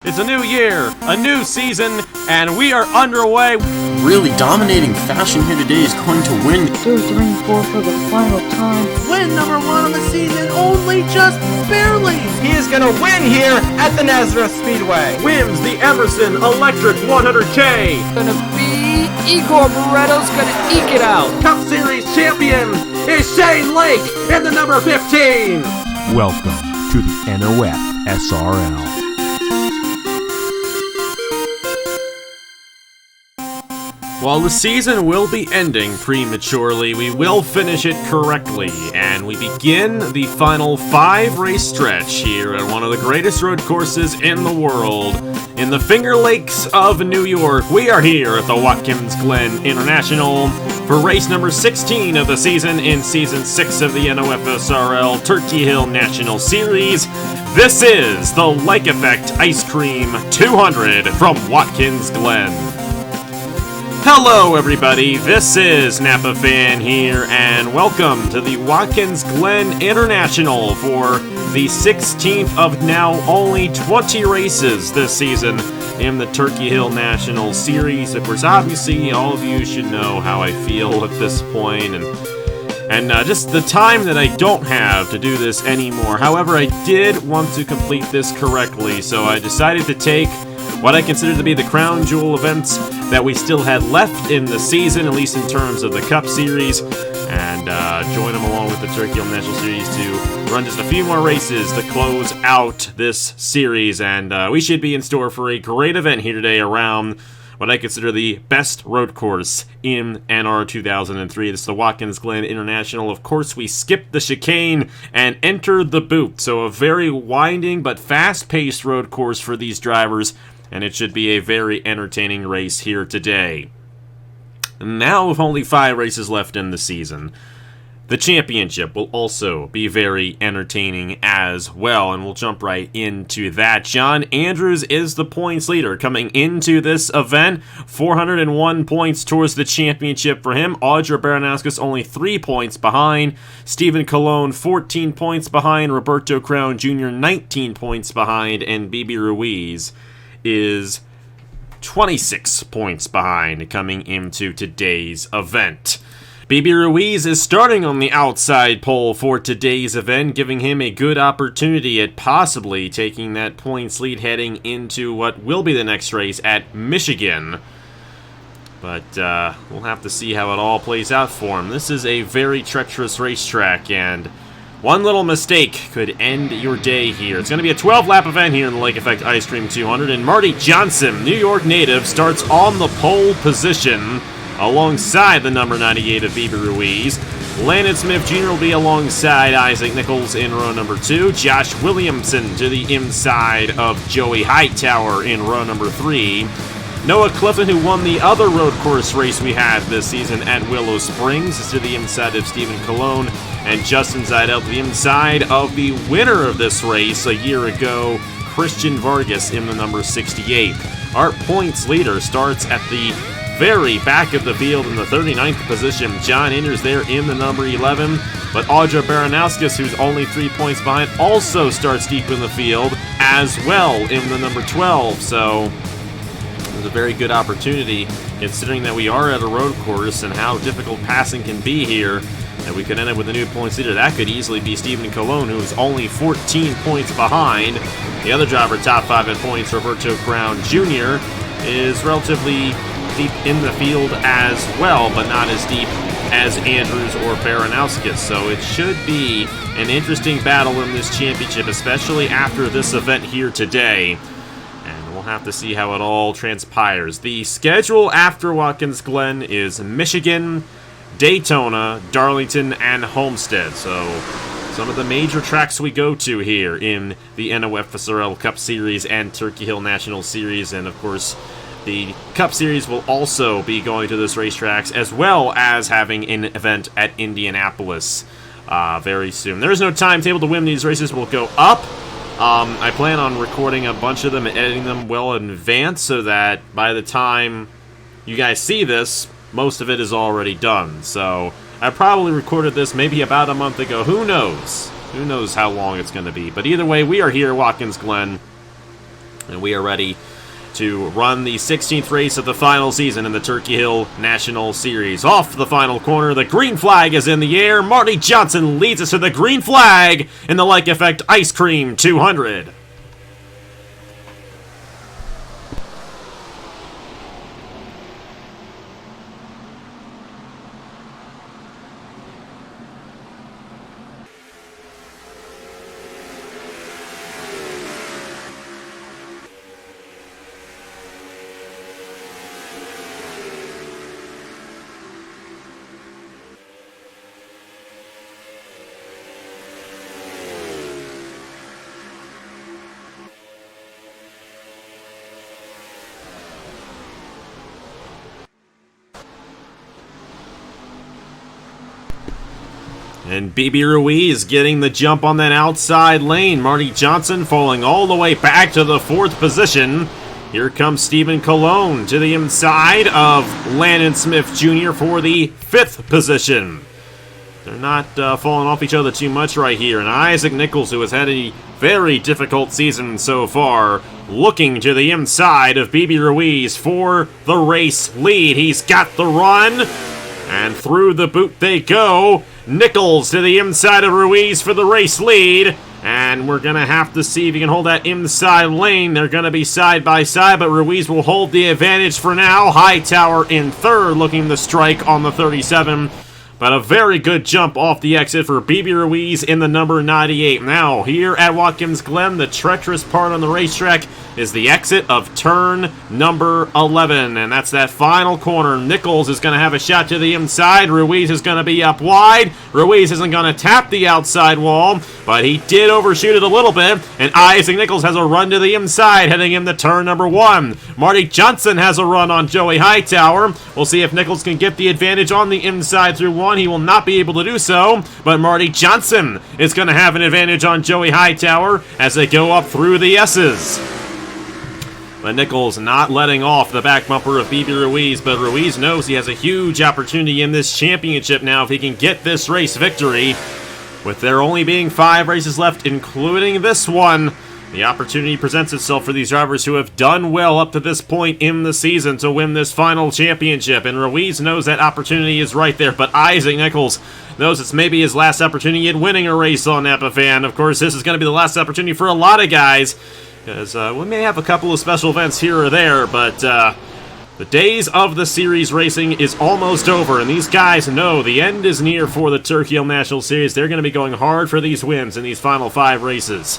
It's a new year, a new season, and we are underway. Really dominating fashion here today is going to win. 2-3-4 for the final time. Win number 1 on the season, only just barely. He is going to win here at the Nazareth Speedway. Wins the Emerson Electric 100K. Gonna be Igor Barretto's gonna eke it out. Cup Series champion is Shane Lake in the number 15. Welcome to the NOFSRL. While the season will be ending prematurely, we will finish it correctly, and we begin the final 5-race stretch here at one of the greatest road courses in the world. In the Finger Lakes of New York, we are here at the Watkins Glen International for race number 16 of the season in Season 6 of the NOFSRL Turkey Hill National Series. This is the Lake Effect Ice Cream 200 from Watkins Glen. Hello everybody, this is Napa Fan here, and welcome to the Watkins Glen International for the 16th of now only 20 races this season in the Turkey Hill National Series. Of course, obviously, all of you should know how I feel at this point, and just the time that I don't have to do this anymore. However, I did want to complete this correctly, so I decided to take what I consider to be the crown jewel events that we still had left in the season, at least in terms of the Cup Series, and join them along with the Turkey Hill National Series to run just a few more races to close out this series. And we should be in store for a great event here today around what I consider the best road course in NR 2003. This is the Watkins Glen International. Of course, we skipped the chicane and entered the boot, so a very winding but fast-paced road course for these drivers, and it should be a very entertaining race here today. Now, with only 5 races left in the season, the championship will also be very entertaining as well, and we'll jump right into that. John Andrews is the points leader coming into this event. 401 points towards the championship for him. Audra Baranowskis only 3 points behind. Stephen Colon 14 points behind. Roberto Crown Jr. 19 points behind. And Bibi Ruiz is 26 points behind coming into today's event. Bibi Ruiz is starting on the outside pole for today's event, giving him a good opportunity at possibly taking that points lead heading into what will be the next race at Michigan. But we'll have to see how it all plays out for him. This is a very treacherous racetrack, and one little mistake could end your day here. It's going to be a 12-lap event here in the Lake Effect Ice Cream 200, and Marty Johnson, New York native, starts on the pole position alongside the number 98 of Bibi Ruiz. Landon Smith Jr. will be alongside Isaac Nichols in row number 2. Josh Williamson to the inside of Joey Hightower in row number 3. Noah Clifton, who won the other road course race we had this season at Willow Springs, is to the inside of Stephen Colon. And Justin Zeidel to the inside of the winner of this race a year ago, Christian Vargas in the number 68. Our points leader starts at the very back of the field in the 39th position. John Andrews there in the number 11. But Audra Baranowskis, who's only 3 points behind, also starts deep in the field as well in the number 12. So it was a very good opportunity, considering that we are at a road course and how difficult passing can be here, that we could end up with a new points leader. That could easily be Stephen Colon, who's only 14 points behind. The other driver, top 5 at points, Roberto Crown Jr., is relatively deep in the field as well, but not as deep as Andrews or Baranowskis. So it should be an interesting battle in this championship, especially after this event here today. And we'll have to see how it all transpires. The schedule after Watkins Glen is Michigan, Daytona, Darlington, and Homestead. So some of the major tracks we go to here in the NOFSRL Cup Series and Turkey Hill National Series. And of course, the Cup Series will also be going to those racetracks, as well as having an event at Indianapolis very soon. There is no timetable to when these races will go up. I plan on recording a bunch of them and editing them well in advance, so that by the time you guys see this, most of it is already done. So I probably recorded this maybe about a month ago. Who knows? Who knows how long it's going to be. But either way, we are here at Watkins Glen And we are ready to run the 16th race of the final season in the Turkey Hill National Series. Off the final corner, the green flag is in the air. Marty Johnson leads us to the green flag in the Like Effect Ice Cream 200. And BB Ruiz getting the jump on that outside lane. Marty Johnson falling all the way back to the 4th position. Here comes Stephen Colon to the inside of Landon Smith Jr. for the 5th position. They're not falling off each other too much right here. And Isaac Nichols, who has had a very difficult season so far, looking to the inside of BB Ruiz for the race lead. He's got the run, and through the boot they go. Nichols to the inside of Ruiz for the race lead. And we're going to have to see if he can hold that inside lane. They're going to be side by side, but Ruiz will hold the advantage for now. Hightower in 3rd, looking to strike on the 37. But a very good jump off the exit for BB Ruiz in the number 98. Now, here at Watkins Glen, the treacherous part on the racetrack is the exit of turn number 11. And that's that final corner. Nichols is going to have a shot to the inside. Ruiz is going to be up wide. Ruiz isn't going to tap the outside wall, but he did overshoot it a little bit. And Isaac Nichols has a run to the inside, heading into turn number 1. Marty Johnson has a run on Joey Hightower. We'll see if Nichols can get the advantage on the inside through 1. He will not be able to do so, but Marty Johnson is going to have an advantage on Joey Hightower as they go up through the S's. But Nichols not letting off the back bumper of BB Ruiz, but Ruiz knows he has a huge opportunity in this championship now if he can get this race victory. With there only being 5 races left, including this one, the opportunity presents itself for these drivers who have done well up to this point in the season to win this final championship. And Ruiz knows that opportunity is right there, but Isaac Nichols knows it's maybe his last opportunity at winning a race on Epiphan. Of course, this is going to be the last opportunity for a lot of guys, because we may have a couple of special events here or there, but the days of the series racing is almost over, and these guys know the end is near for the Turkey Hill National Series. They're going to be going hard for these wins in these final 5 races.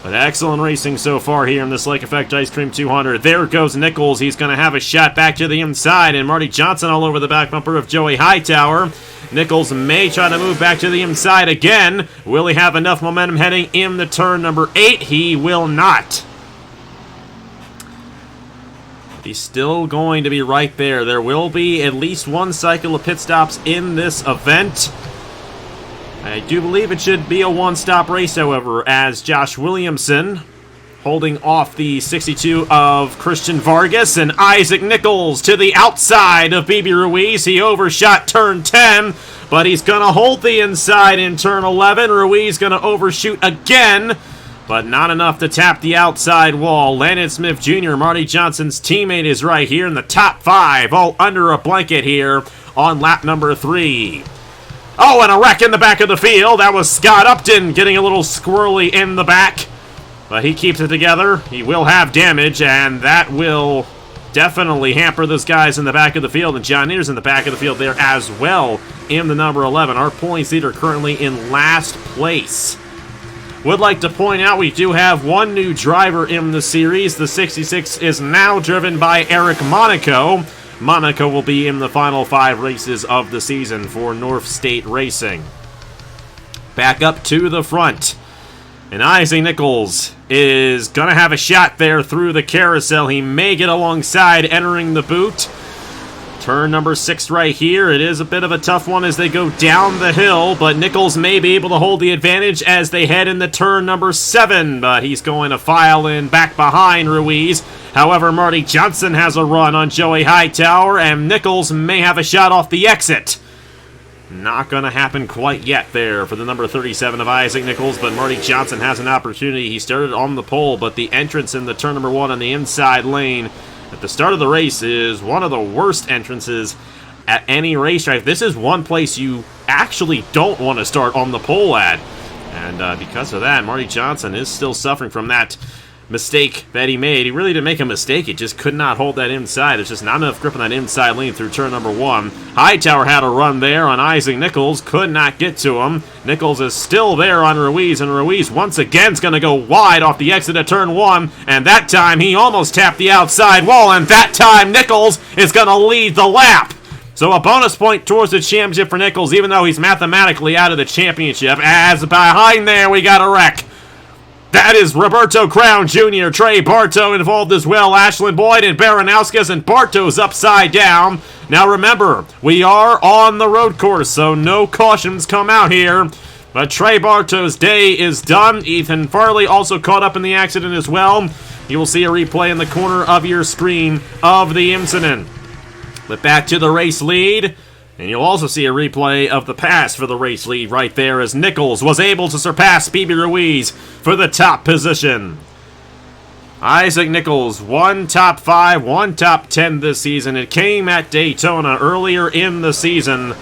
But excellent racing so far here in this Like Effect Ice Cream 200. There goes Nichols. He's going to have a shot back to the inside, and Marty Johnson all over the back bumper of Joey Hightower. Nichols may try to move back to the inside again. Will he have enough momentum heading in the turn number 8? He will not. He's still going to be right there. There will be at least 1 cycle of pit stops in this event. I do believe it should be a 1-stop race, however, as Josh Williamson holding off the 62 of Christian Vargas, and Isaac Nichols to the outside of BB Ruiz. He overshot turn 10, but he's going to hold the inside in turn 11. Ruiz going to overshoot again, but not enough to tap the outside wall. Landon Smith Jr., Marty Johnson's teammate, is right here in the top 5, all under a blanket here on lap number 3. Oh, and a wreck in the back of the field. That was Scott Upton getting a little squirrely in the back, but he keeps it together. He will have damage, and that will definitely hamper those guys in the back of the field, and John Neer's in the back of the field there as well in the number 11. Our points leader currently in last place. Would like to point out we do have 1 new driver in the series. The 66 is now driven by Eric Monaco. Monaco will be in the final 5 races of the season for North State Racing. Back up to the front, and Isaac Nichols is going to have a shot there through the carousel. He may get alongside entering the boot. Turn number 6 right here. It is a bit of a tough one as they go down the hill, but Nichols may be able to hold the advantage as they head into turn number 7, but he's going to file in back behind Ruiz. However, Marty Johnson has a run on Joey Hightower, and Nichols may have a shot off the exit. Not going to happen quite yet there for the number 37 of Isaac Nichols, but Marty Johnson has an opportunity. He started on the pole, but the entrance in the turn number 1 on the inside lane at the start of the race is one of the worst entrances at any racetrack. This is one place you actually don't want to start on the pole at. And because of that, Marty Johnson is still suffering from that mistake that he made. He really didn't make a mistake. He just could not hold that inside. There's just not enough grip on that inside lane through turn number 1. Hightower had a run there on Isaac Nichols. Could not get to him. Nichols is still there on Ruiz, and Ruiz once again is going to go wide off the exit of turn 1. And that time he almost tapped the outside wall, and that time Nichols is going to lead the lap. So a bonus point towards the championship for Nichols, even though he's mathematically out of the championship. As behind there, we got a wreck. That is Roberto Crown Jr., Trey Bartow involved as well, Ashlyn Boyd and Baranauskas, and Bartow's upside down. Now remember, we are on the road course, so no cautions come out here. But Trey Bartow's day is done. Ethan Farley also caught up in the accident as well. You will see a replay in the corner of your screen of the incident. But back to the race lead. And you'll also see a replay of the pass for the race lead right there as Nichols was able to surpass BB Ruiz for the top position. Isaac Nichols, 1 top 5, 1 top 10 this season. It came at Daytona earlier in the season.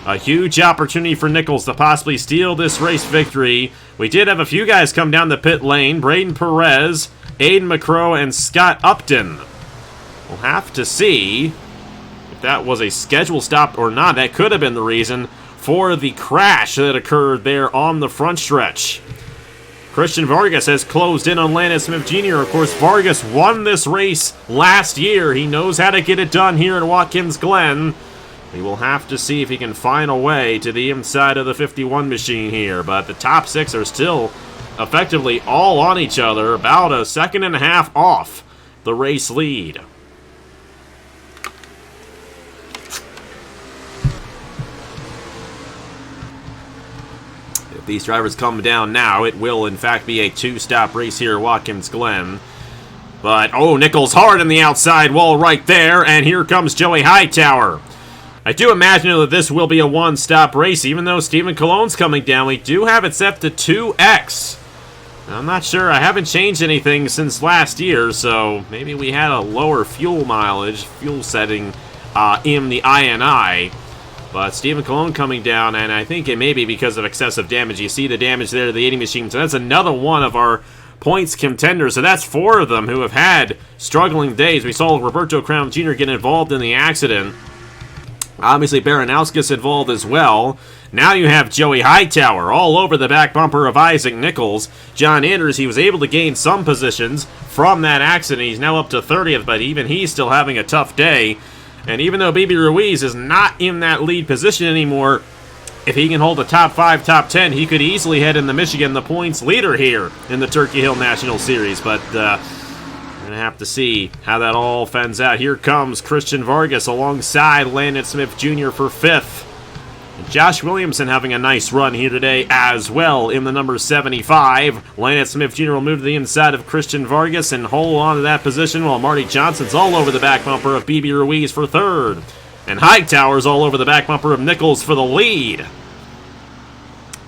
A huge opportunity for Nichols to possibly steal this race victory. We did have a few guys come down the pit lane. Braden Perez, Aiden McCrow, and Scott Upton. We'll have to see that was a scheduled stop or not. That could have been the reason for the crash that occurred there on the front stretch. Christian Vargas has closed in on Landon Smith Jr. Of course, Vargas won this race last year. He knows how to get it done here at Watkins Glen. We will have to see if he can find a way to the inside of the 51 machine here. But the top 6 are still effectively all on each other, about a second and a half off the race lead. These drivers come down now. It will, in fact, be a 2-stop race here at Watkins Glen. But, oh, Nichols hard on the outside wall right there, and here comes Joey Hightower. I do imagine that this will be a 1-stop race, even though Stephen Cologne's coming down. We do have it set to 2X. I'm not sure. I haven't changed anything since last year, so maybe we had a lower fuel mileage, fuel setting in the INI. But Stephen Cologne coming down, and I think it may be because of excessive damage. You see the damage there to the 80 machine, so that's another one of our points contenders. So that's 4 of them who have had struggling days. We saw Roberto Crown Jr. get involved in the accident. Obviously, Baranauskas involved as well. Now you have Joey Hightower all over the back bumper of Isaac Nichols. John Anders, he was able to gain some positions from that accident. He's now up to 30th, but even he's still having a tough day. And even though BB Ruiz is not in that lead position anymore, if he can hold the top 5, top 10, he could easily head in the Michigan, the points leader here in the Turkey Hill National Series. But we're going to have to see how that all fends out. Here comes Christian Vargas alongside Landon Smith Jr. for 5th. And Josh Williamson having a nice run here today as well in the number 75. Landon Smith Jr. will move to the inside of Christian Vargas and hold on to that position while Marty Johnson's all over the back bumper of BB Ruiz for 3rd. And Hightower's all over the back bumper of Nichols for the lead.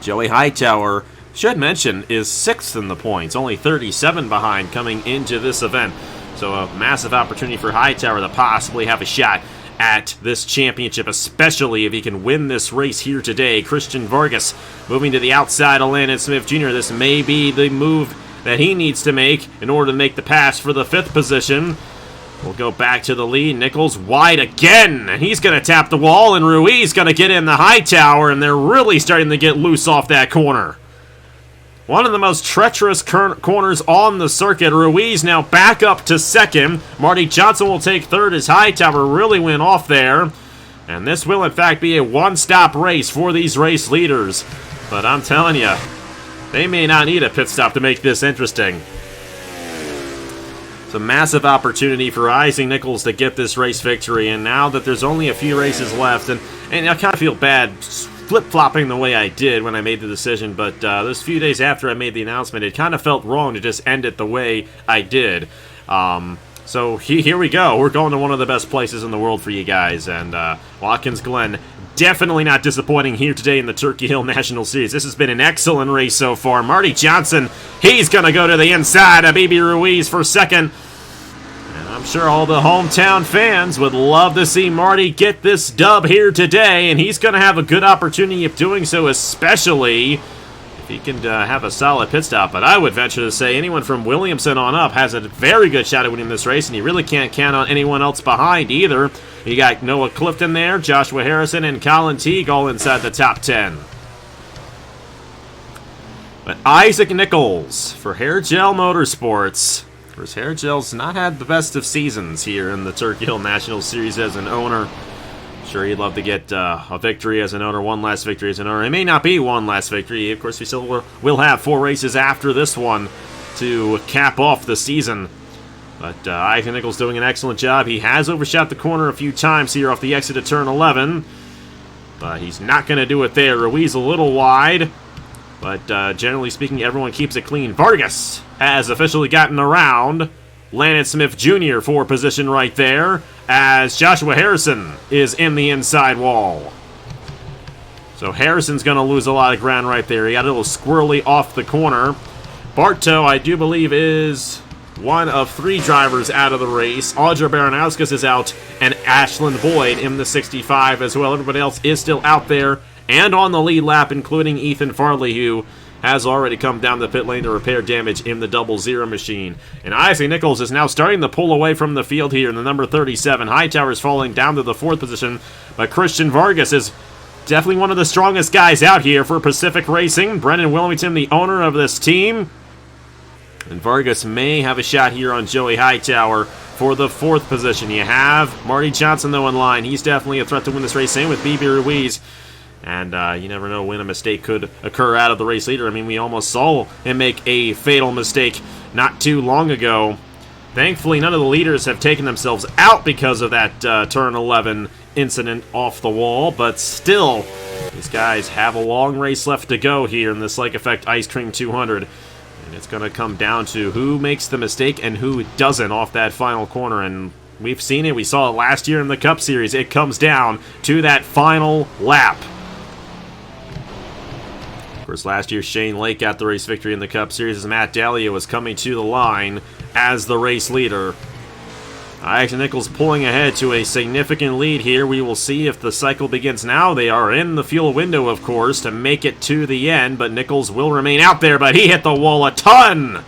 Joey Hightower, should mention, is 6th in the points, only 37 behind coming into this event. So a massive opportunity for Hightower to possibly have a shot at this championship, especially if he can win this race here today. Christian Vargas moving to the outside of Landon Smith Jr. This may be the move that he needs to make in order to make the pass for the 5th position. We'll go back to the lead. Nichols wide again, and he's going to tap the wall, and Ruiz going to get in the Hightower, and they're really starting to get loose off that corner. One of the most treacherous corners on the circuit. Ruiz now back up to 2nd. Marty Johnson will take 3rd as Hightower really went off there. And this will, in fact, be a 1-stop race for these race leaders. But I'm telling you, they may not need a pit stop to make this interesting. It's a massive opportunity for Isaac Nichols to get this race victory. And now that there's only a few races left, and I kind of feel bad flip-flopping the way I did when I made the decision, but those few days after I made the announcement, it kind of felt wrong to just end it the way I did. So here we go. We're going to one of the best places in the world for you guys, and Watkins Glen definitely not disappointing here today in the Turkey Hill National Series. This has been an excellent race so far. Marty Johnson, he's going to go to the inside of BB Ruiz for second. And I'm sure all the hometown fans would love to see Marty get this dub here today, and he's going to have a good opportunity of doing so, especially if he can have a solid pit stop. But I would venture to say anyone from Williamson on up has a very good shot at winning this race, and you really can't count on anyone else behind either. You got Noah Clifton there, Joshua Harrison, and Colin Teague all inside the top 10. But Isaac Nichols for Hair Gel Motorsports. Of course, Hair Gel's not had the best of seasons here in the Turkey Hill National Series as an owner. Sure, he'd love to get a victory as an owner, one last victory as an owner. It may not be one last victory. Of course, we still will have 4 races after this one to cap off the season. But Isaac Nichols doing an excellent job. He has overshot the corner a few times here off the exit of turn 11. But he's not going to do it there. Ruiz a little wide. But generally speaking, everyone keeps it clean. Vargas has officially gotten around. Landon Smith Jr. for position right there, as Joshua Harrison is in the inside wall. So Harrison's going to lose a lot of ground right there. He got a little squirrely off the corner. Bartow, I do believe, is one of 3 drivers out of the race. Audra Baranauskas is out, and Ashlyn Boyd in the 65 as well. Everybody else is still out there and on the lead lap, including Ethan Farley, who has already come down the pit lane to repair damage in the 00 machine. And Isaac Nichols is now starting to pull away from the field here in the number 37. Hightower is falling down to the 4th position, but Christian Vargas is definitely one of the strongest guys out here for Pacific Racing. Brendan Wilmington, the owner of this team. And Vargas may have a shot here on Joey Hightower for the 4th position. You have Marty Johnson, though, in line. He's definitely a threat to win this race. Same with BB Ruiz. And you never know when a mistake could occur out of the race leader. I mean, we almost saw him make a fatal mistake not too long ago. Thankfully, none of the leaders have taken themselves out because of that turn 11 incident off the wall. But still, these guys have a long race left to go here in this Lake Effect Ice Cream 200. And it's going to come down to who makes the mistake and who doesn't off that final corner. And we've seen it. We saw it last year in the Cup Series. It comes down to that final lap. Of course, last year Shane Lake got the race victory in the Cup Series as Matt Dahlia was coming to the line as the race leader. Isaac Nichols pulling ahead to a significant lead here. We will see if the cycle begins now. They are in the fuel window, of course, to make it to the end, but Nichols will remain out there, but he hit the wall a ton!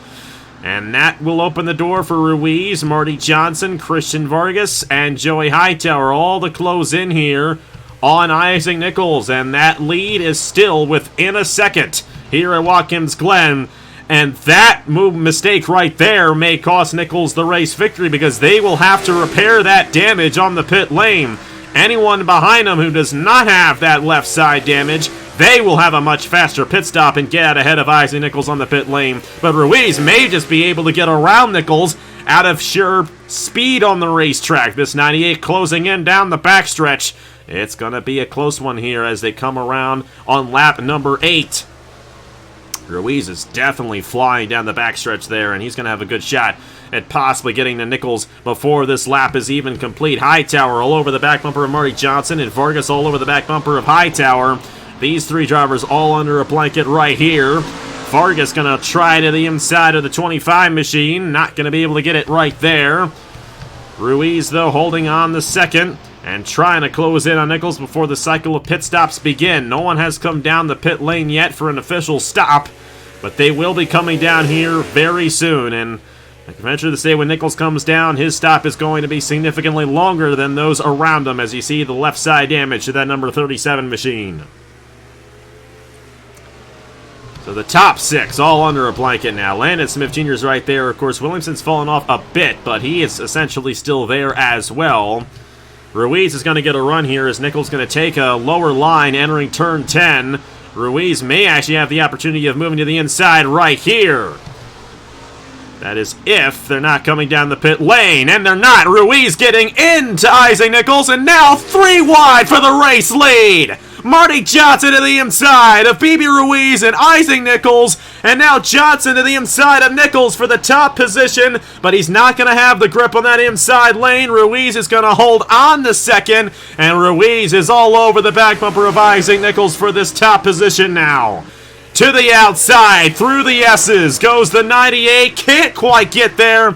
And that will open the door for Ruiz, Marty Johnson, Christian Vargas, and Joey Hightower, all to close in here on Isaac Nichols, and that lead is still within a second here at Watkins Glen. And that mistake right there may cost Nichols the race victory because they will have to repair that damage on the pit lane. Anyone behind them who does not have that left side damage, they will have a much faster pit stop and get out ahead of Isaac Nichols on the pit lane. But Ruiz may just be able to get around Nichols out of sheer speed on the racetrack. This 98 closing in down the backstretch. It's going to be a close one here as they come around on lap number 8. Ruiz is definitely flying down the backstretch there, and he's going to have a good shot at possibly getting to Nichols before this lap is even complete. Hightower all over the back bumper of Marty Johnson, and Vargas all over the back bumper of Hightower. These 3 drivers all under a blanket right here. Vargas going to try to the inside of the 25 machine. Not going to be able to get it right there. Ruiz, though, holding on the second and trying to close in on Nichols before the cycle of pit stops begin. No one has come down the pit lane yet for an official stop, but they will be coming down here very soon. And I can venture to say when Nichols comes down, his stop is going to be significantly longer than those around him as you see the left side damage to that number 37 machine. So the top 6 all under a blanket now. Landon Smith Jr. is right there. Of course, Williamson's fallen off a bit, but he is essentially still there as well. Ruiz is going to get a run here as Nichols going to take a lower line entering turn 10. Ruiz may actually have the opportunity of moving to the inside right here. That is if they're not coming down the pit lane, and they're not. Ruiz getting into Isaac Nichols, and now 3 wide for the race lead. Marty Johnson to the inside of BB Ruiz and Isaac Nichols And now Johnson to the inside of Nichols for the top position, but he's not going to have the grip on that inside lane. Ruiz is going to hold on to second, and Ruiz is all over the back bumper of Isaac Nichols for this top position now. To the outside, through the S's, goes the 98, can't quite get there.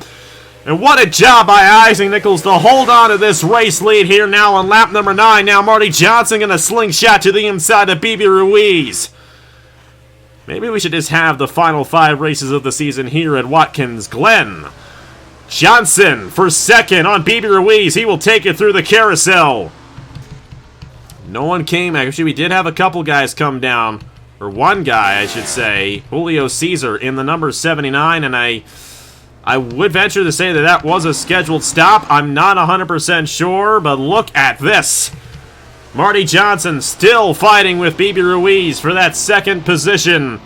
And what a job by Isaac Nichols to hold on to this race lead here now on lap number 9. Now Marty Johnson going to slingshot to the inside of BB Ruiz. Maybe we should just have the final 5 races of the season here at Watkins Glen. Johnson for second on BB Ruiz. He will take it through the carousel. No one came. Actually, we did have a couple guys come down. Or one guy, I should say. Julio Caesar in the number 79. And I would venture to say that that was a scheduled stop. I'm not 100% sure, but look at this. Marty Johnson still fighting with BB Ruiz for that second position.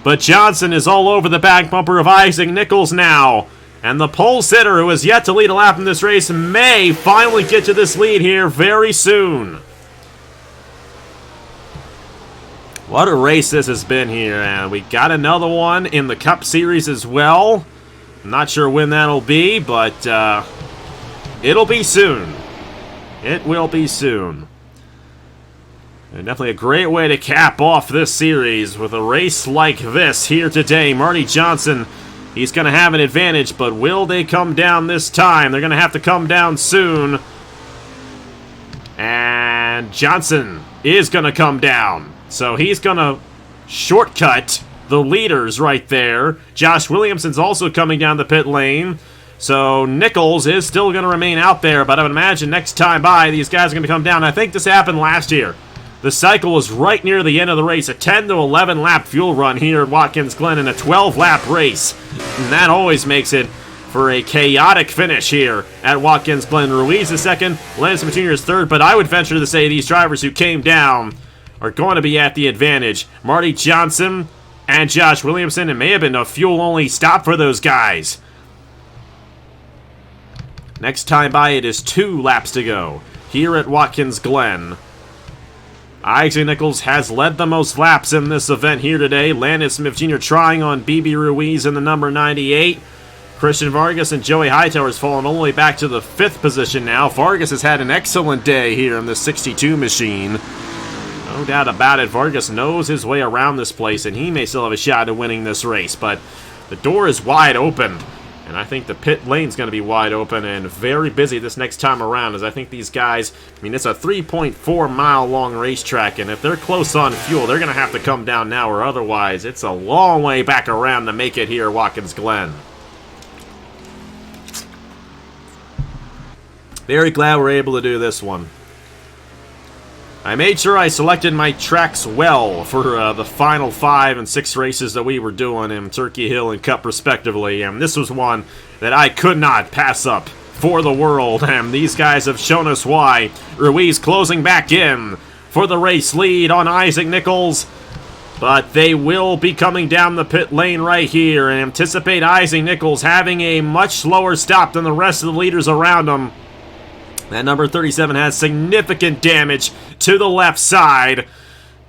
But Johnson is all over the back bumper of Isaac Nichols now. And the pole sitter, who has yet to lead a lap in this race, may finally get to this lead here very soon. What a race this has been here. And we got another one in the Cup Series as well. I'm not sure when that'll be, but it'll be soon. It will be soon. And definitely a great way to cap off this series with a race like this here today. Marty Johnson, he's going to have an advantage, but will they come down this time? They're going to have to come down soon. And Johnson is going to come down. So he's going to shortcut the leaders right there. Josh Williamson's also coming down the pit lane. So Nichols is still going to remain out there, but I would imagine next time by, these guys are going to come down. I think this happened last year. The cycle was right near the end of the race. A 10 to 11 lap fuel run here at Watkins Glen in a 12 lap race. And that always makes it for a chaotic finish here at Watkins Glen. Ruiz is second, Landon Smith Jr. is third, but I would venture to say these drivers who came down are going to be at the advantage. Marty Johnson and Josh Williamson. It may have been a fuel-only stop for those guys. Next time by, it is 2 laps to go here at Watkins Glen. Isaac Nichols has led the most laps in this event here today. Landon Smith Jr. trying on BB Ruiz in the number 98. Christian Vargas and Joey Hightower has fallen all the way back to the 5th position now. Vargas has had an excellent day here in the 62 machine. No doubt about it, Vargas knows his way around this place, and he may still have a shot at winning this race, but the door is wide open, and I think the pit lane's going to be wide open and very busy this next time around, as I think these guys, I mean, it's a 3.4 mile long racetrack, and if they're close on fuel, they're going to have to come down now, or otherwise it's a long way back around to make it here at Watkins Glen. Very glad we're able to do this one. I made sure I selected my tracks well for the final 5 and 6 races that we were doing in Turkey Hill and Cup respectively, and this was one that I could not pass up for the world, and these guys have shown us why. Ruiz closing back in for the race lead on Isaac Nichols, but they will be coming down the pit lane right here, and anticipate Isaac Nichols having a much slower stop than the rest of the leaders around him. That number 37 has significant damage to the left side.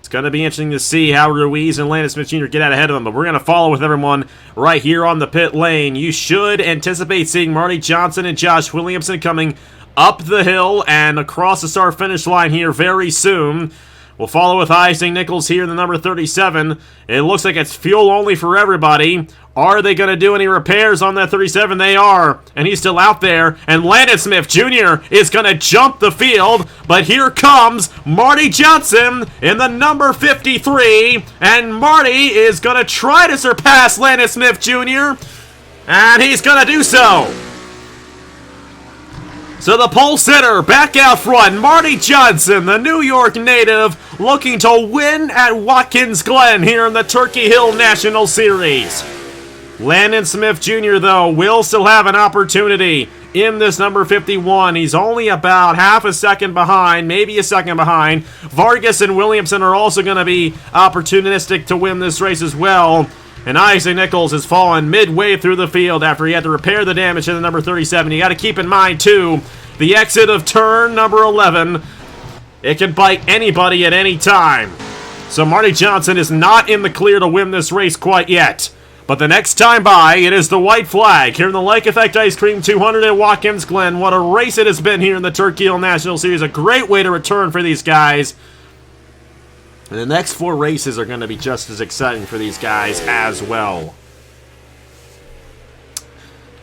It's going to be interesting to see how Ruiz and Landon Smith Jr. get out ahead of them, but we're going to follow with everyone right here on the pit lane. You should anticipate seeing Marty Johnson and Josh Williamson coming up the hill and across the start-finish line here very soon. We'll follow with Isaac Nichols here in the number 37. It looks like it's fuel only for everybody. Are they going to do any repairs on that 37? They are, and he's still out there. And Landon Smith Jr. is going to jump the field, but here comes Marty Johnson in the number 53, and Marty is going to try to surpass Landon Smith Jr., and he's going to do so. So the pole sitter back out front, Marty Johnson, the New York native, looking to win at Watkins Glen here in the Turkey Hill National Series. Landon Smith Jr., though, will still have an opportunity in this number 51. He's only about half a second behind, maybe a second behind. Vargas and Williamson are also going to be opportunistic to win this race as well. And Isaac Nichols has fallen midway through the field after he had to repair the damage to the number 37. You got to keep in mind, too, the exit of turn number 11. It can bite anybody at any time. So Marty Johnson is not in the clear to win this race quite yet. But the next time by, it is the white flag here in the Lake Effect Ice Cream 200 at Watkins Glen. What a race it has been here in the Turkey Hill National Series. A great way to return for these guys. And the next 4 races are going to be just as exciting for these guys as well.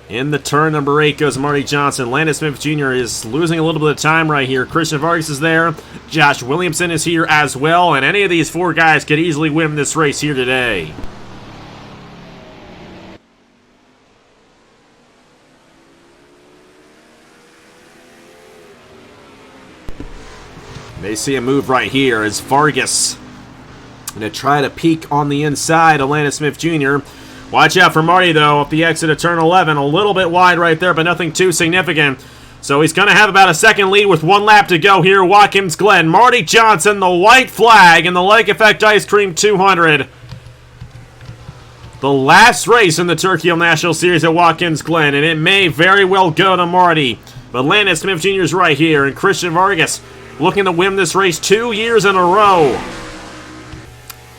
In the turn number 8 goes Marty Johnson. Landon Smith Jr. is losing a little bit of time right here. Christian Vargas is there. Josh Williamson is here as well. And any of these 4 guys could easily win this race here today. They see a move right here as Vargas going to try to peek on the inside of Landon Smith Jr. Watch out for Marty, though, at the exit of turn 11. A little bit wide right there, but nothing too significant. So he's going to have about a second lead with 1 lap to go here, Watkins Glen. Marty Johnson, the white flag in the Lake Effect Ice Cream 200. The last race in the Turkey Hill National Series at Watkins Glen, and it may very well go to Marty. But Landon Smith Jr. is right here, and Christian Vargas looking to win this race 2 years in a row.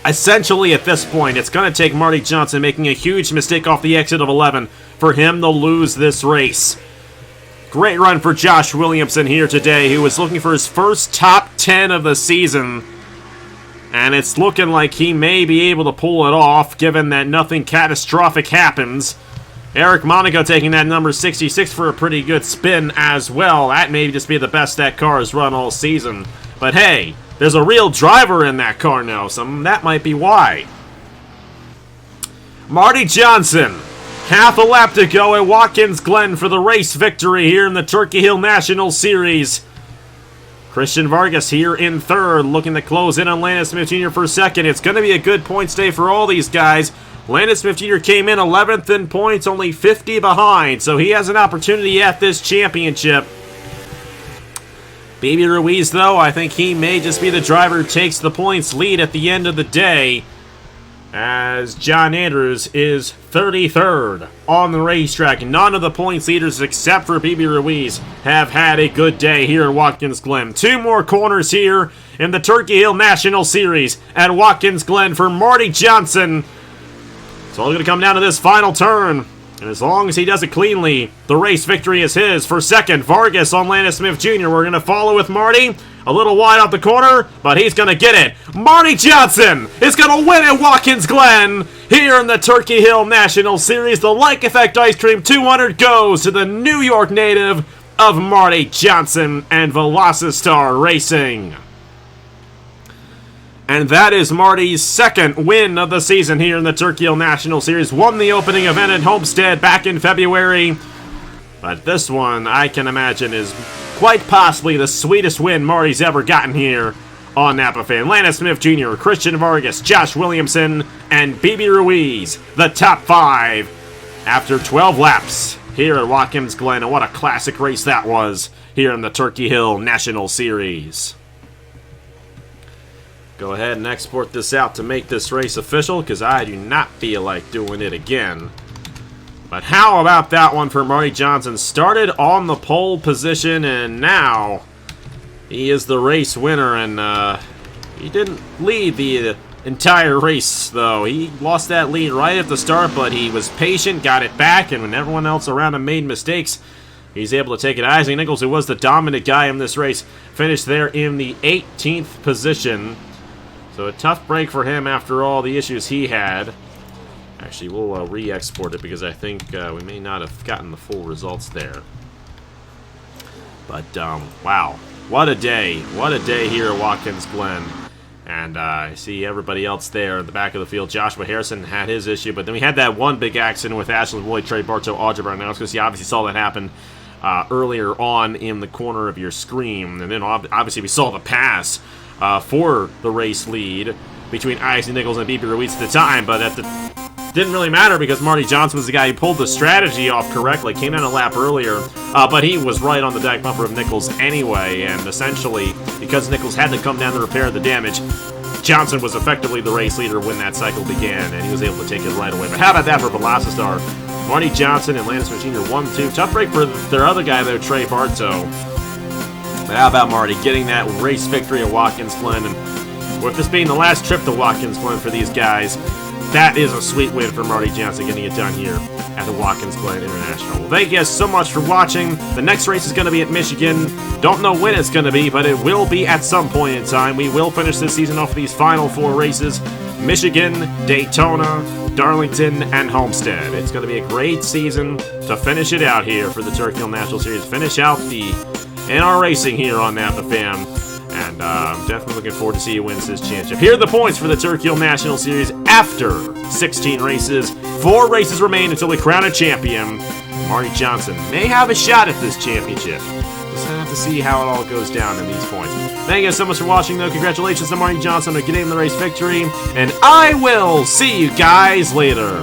Essentially, at this point, it's going to take Marty Johnson making a huge mistake off the exit of 11 for him to lose this race. Great run for Josh Williamson here today, who was looking for his first top 10 of the season. And it's looking like he may be able to pull it off, given that nothing catastrophic happens. Eric Monaco taking that number 66 for a pretty good spin as well. That may just be the best that car has run all season. But hey, there's a real driver in that car now, so that might be why. Marty Johnson, half a lap to go at Watkins Glen for the race victory here in the Turkey Hill National Series. Christian Vargas here in third, looking to close in on Landon Smith Jr. for second. It's going to be a good points day for all these guys. Landon Smith Jr. came in 11th in points, only 50 behind, so he has an opportunity at this championship. Baby Ruiz, though, I think he may just be the driver who takes the points lead at the end of the day, as John Andrews is 33rd on the racetrack. None of the points leaders, except for Baby Ruiz, have had a good day here at Watkins Glen. 2 more corners here in the Turkey Hill National Series at Watkins Glen for Marty Johnson. It's all going to come down to this final turn. And as long as he does it cleanly, the race victory is his. For second, Vargas on Landon Smith Jr. We're going to follow with Marty. A little wide off the corner, but he's going to get it. Marty Johnson is going to win at Watkins Glen here in the Turkey Hill National Series. The Lake Effect Ice Cream 200 goes to the New York native of Marty Johnson and Velocitar Racing. And that is Marty's second win of the season here in the Turkey Hill National Series. Won the opening event at Homestead back in February. But this one, I can imagine, is quite possibly the sweetest win Marty's ever gotten here on Napa Fan. Landon Smith Jr., Christian Vargas, Josh Williamson, and Baby Ruiz, the top 5 after 12 laps here at Watkins Glen. And what a classic race that was here in the Turkey Hill National Series. Go ahead and export this out to make this race official, because I do not feel like doing it again. But how about that one for Marty Johnson? Started on the pole position, and now he is the race winner. And he didn't lead the entire race, though. He lost that lead right at the start, but he was patient, got it back, and when everyone else around him made mistakes, he's able to take it. Isaac Nichols, who was the dominant guy in this race, finished there in the 18th position. So a tough break for him after all the issues he had. Actually, we'll re-export it because I think we may not have gotten the full results there. But, wow. What a day. What a day here at Watkins Glen. And I see everybody else there in the back of the field. Joshua Harrison had his issue, but then we had that one big accident with Ashley Lloyd, Trey Bartow, Audrey Brownowski. You obviously saw that happen earlier on in the corner of your screen. And then obviously we saw the pass for the race lead between Isaac Nichols and Baby Ruiz at the time, but didn't really matter because Marty Johnson was the guy who pulled the strategy off correctly, came in a lap earlier, but he was right on the deck bumper of Nichols anyway, and essentially, because Nichols had to come down to repair the damage, Johnson was effectively the race leader when that cycle began, and he was able to take it right away. But how about that for Velocitar? Marty Johnson and Landon Smith Jr. 1-2. Tough break for their other guy, though, Trey Bartow. But how about Marty getting that race victory at Watkins Glen? And With this being the last trip to Watkins Glen for these guys, that is a sweet win for Marty Johnson getting it done here at the Watkins Glen International. Well, thank you guys so much for watching. The next race is going to be at Michigan. Don't know when it's going to be, but it will be at some point in time. We will finish this season off with these final 4 races. Michigan, Daytona, Darlington, and Homestead. It's going to be a great season to finish it out here for the Turkey Hill National Series. Finish out the NR Racing here on Napa Fam. And I'm definitely looking forward to see who wins this championship. Here are the points for the Turkey Hill National Series after 16 races. 4 races remain until we crown a champion. Marty Johnson may have a shot at this championship. Just have to see how it all goes down in these points. Thank you guys so much for watching, though. Congratulations to Marty Johnson on getting the race victory. And I will see you guys later.